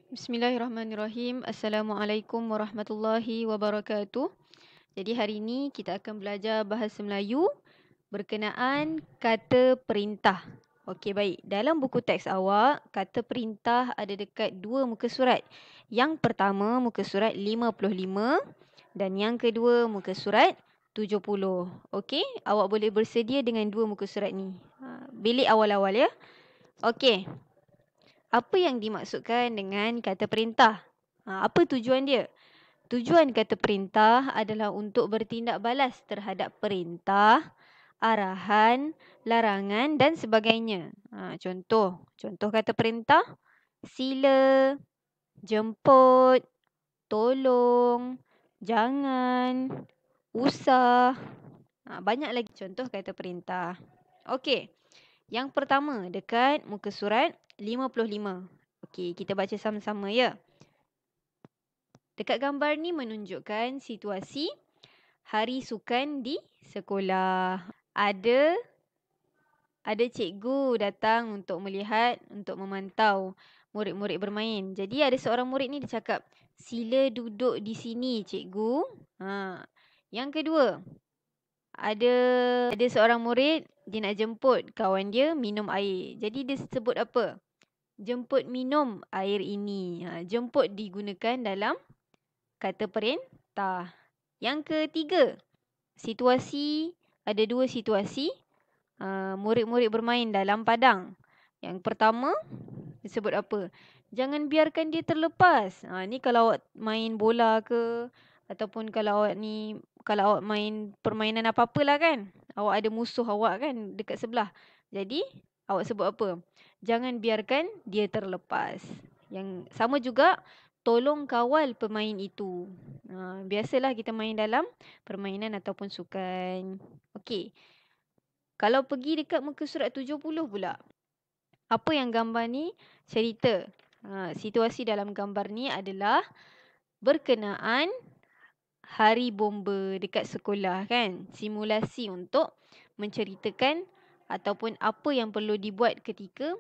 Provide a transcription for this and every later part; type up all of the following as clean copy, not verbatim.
Bismillahirrahmanirrahim. Assalamualaikum warahmatullahi wabarakatuh. Jadi hari ini kita akan belajar bahasa Melayu berkenaan kata perintah. Okey, baik. Dalam buku teks awak, kata perintah ada dekat dua muka surat. Yang pertama muka surat 55 dan yang kedua muka surat 70. Okey, awak boleh bersedia dengan dua muka surat ni. Bilik awal-awal ya. Okey. Apa yang dimaksudkan dengan kata perintah? Apa tujuan dia? Tujuan kata perintah adalah untuk bertindak balas terhadap perintah, arahan, larangan dan sebagainya. Contoh kata perintah, sila, jemput, tolong, jangan, usah. Banyak lagi contoh kata perintah. Okey. Yang pertama dekat muka surat 55. Okey, kita baca sama-sama ya. Dekat gambar ni menunjukkan situasi hari sukan di sekolah. Ada cikgu datang untuk melihat, untuk memantau murid-murid bermain. Jadi ada seorang murid ni dia cakap, "Sila duduk di sini, cikgu." Yang kedua, ada seorang murid dia nak jemput kawan dia minum air. Jadi dia sebut apa? Jemput minum air ini. Jemput digunakan dalam kata perintah. Yang ketiga, ada dua situasi murid-murid bermain dalam padang. Yang pertama, disebut apa? Jangan biarkan dia terlepas. Ni kalau awak main bola ke, ataupun kalau awak main permainan apa-apalah kan. Awak ada musuh awak kan dekat sebelah. Jadi, awak sebut apa? Jangan biarkan dia terlepas. Yang sama juga, tolong kawal pemain itu. Biasalah kita main dalam permainan ataupun sukan. Okey. Kalau pergi dekat muka surat 70 pula. Apa yang gambar ni cerita? Situasi dalam gambar ni adalah berkenaan hari bomba dekat sekolah kan. Simulasi untuk menceritakan ataupun apa yang perlu dibuat ketika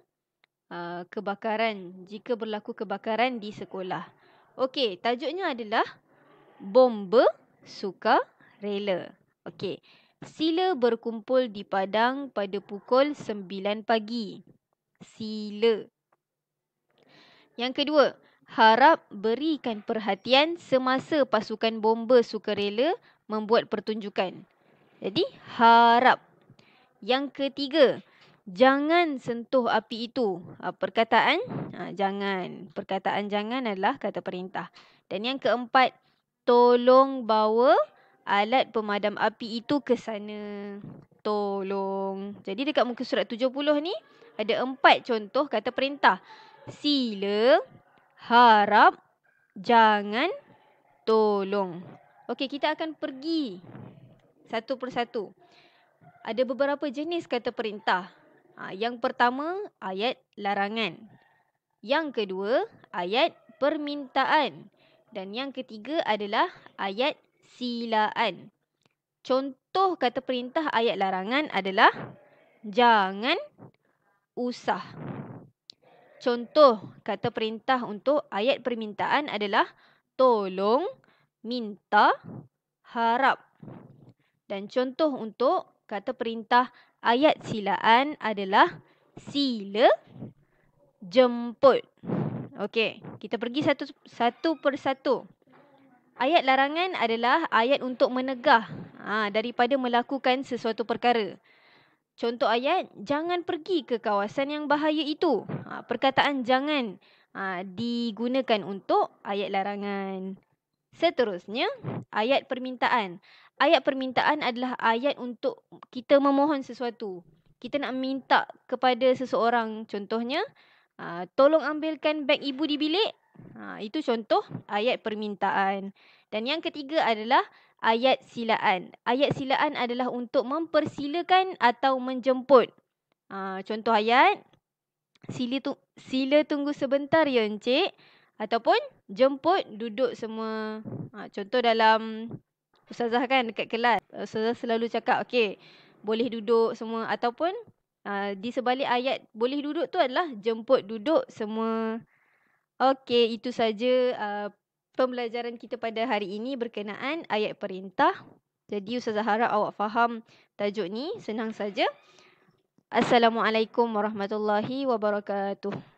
kebakaran, jika berlaku kebakaran di sekolah. Okey, tajuknya adalah bomba sukarela. Okey. Sila berkumpul di padang pada pukul 9 pagi. Sila. Yang kedua, harap berikan perhatian semasa pasukan bomba sukarela membuat pertunjukan. Jadi, harap. Yang ketiga, jangan sentuh api itu. Perkataan jangan. Perkataan jangan adalah kata perintah. Dan yang keempat, tolong bawa alat pemadam api itu ke sana. Tolong. Jadi dekat muka surat 70 ni ada 4 contoh kata perintah. Sila, harap, jangan, tolong. Okey, kita akan pergi satu persatu. Ada beberapa jenis kata perintah. Yang pertama, ayat larangan. Yang kedua, ayat permintaan. Dan yang ketiga adalah ayat silaan. Contoh kata perintah ayat larangan adalah jangan, usah. Contoh kata perintah untuk ayat permintaan adalah tolong, minta, harap. Dan contoh untuk kata perintah ayat silaan adalah sila, jemput. Okey, kita pergi satu persatu. Ayat larangan adalah ayat untuk menegah daripada melakukan sesuatu perkara. Contoh ayat, jangan pergi ke kawasan yang bahaya itu. Perkataan jangan digunakan untuk ayat larangan. Seterusnya, ayat permintaan. Ayat permintaan adalah ayat untuk kita memohon sesuatu. Kita nak minta kepada seseorang. Contohnya, tolong ambilkan beg ibu di bilik. Itu contoh ayat permintaan. Dan yang ketiga adalah ayat silaan. Ayat silaan adalah untuk mempersilakan atau menjemput. Contoh ayat, sila tunggu sebentar ya encik. Ataupun jemput duduk semua. Contoh dalam ustazah kan dekat kelas. Ustazah selalu cakap, okey, boleh duduk semua. Ataupun di sebalik ayat boleh duduk tu adalah jemput duduk semua. Okey, itu saja pembelajaran kita pada hari ini berkenaan ayat perintah. Jadi Ustazah harap awak faham tajuk ni, senang saja. Assalamualaikum warahmatullahi wabarakatuh.